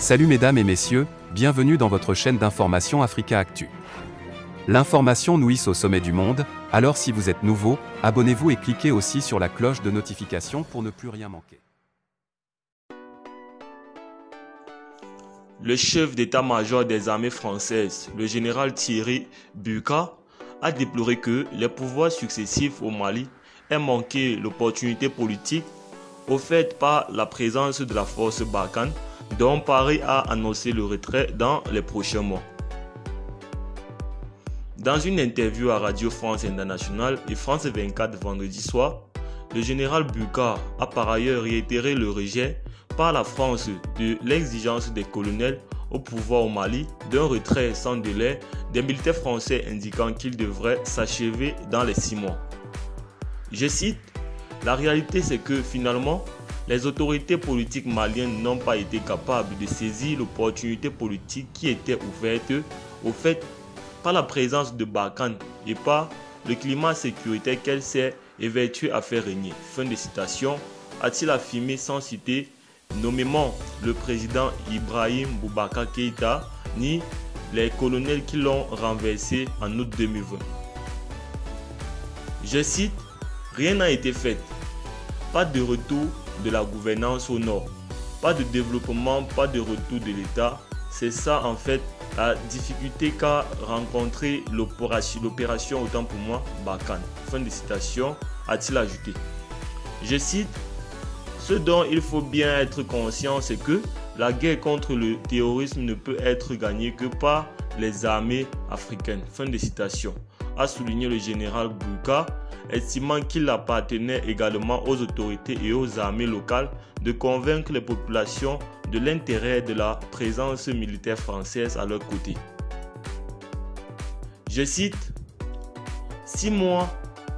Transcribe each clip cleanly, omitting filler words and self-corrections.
Salut mesdames et messieurs, bienvenue dans votre chaîne d'information Africa Actu. L'information nous hisse au sommet du monde, alors si vous êtes nouveau, abonnez-vous et cliquez aussi sur la cloche de notification pour ne plus rien manquer. Le chef d'état-major des armées françaises, le général Thierry Burka, a déploré que les pouvoirs successifs au Mali aient manqué l'opportunité politique offerte par la présence de la force Barkhane, dont Paris a annoncé le retrait dans les prochains mois. Dans une interview à Radio France Internationale et France 24 vendredi soir, le général Burka a par ailleurs réitéré le rejet par la France de l'exigence des colonels au pouvoir au Mali d'un retrait sans délai des militaires français indiquant qu'il devrait s'achever dans les 6 mois. Je cite, « La réalité c'est que finalement, les autorités politiques maliennes n'ont pas été capables de saisir l'opportunité politique qui était ouverte au fait par la présence de Barkhane et par le climat sécuritaire qu'elle s'est évertuée à faire régner. » Fin de citation, a-t-il affirmé sans citer nommément le président Ibrahim Boubacar Keïta ni les colonels qui l'ont renversé en août 2020. Je cite, « Rien n'a été fait. Pas de retour de la gouvernance au nord. Pas de développement, pas de retour de l'État. C'est ça en fait la difficulté qu'a rencontré l'opération autant pour moi Barkhane. » Fin de citation, a-t-il ajouté. Je cite, « Ce dont il faut bien être conscient, c'est que la guerre contre le terrorisme ne peut être gagnée que par les armées africaines. » Fin de citation, a souligné le général Burka, estimant qu'il appartenait également aux autorités et aux armées locales de convaincre les populations de l'intérêt de la présence militaire française à leur côté. Je cite, « 6 mois,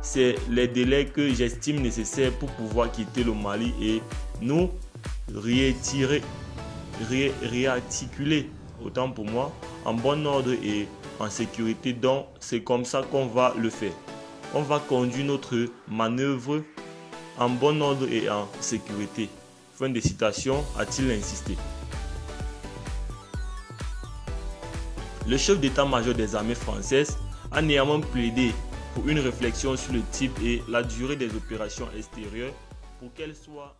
c'est les délais que j'estime nécessaires pour pouvoir quitter le Mali et nous réarticuler, autant pour moi, en bon ordre et en sécurité, donc c'est comme ça qu'on va le faire. On va conduire notre manœuvre en bon ordre et en sécurité. » Fin de citation, a-t-il insisté. Le chef d'état-major des armées françaises a néanmoins plaidé pour une réflexion sur le type et la durée des opérations extérieures pour qu'elles soient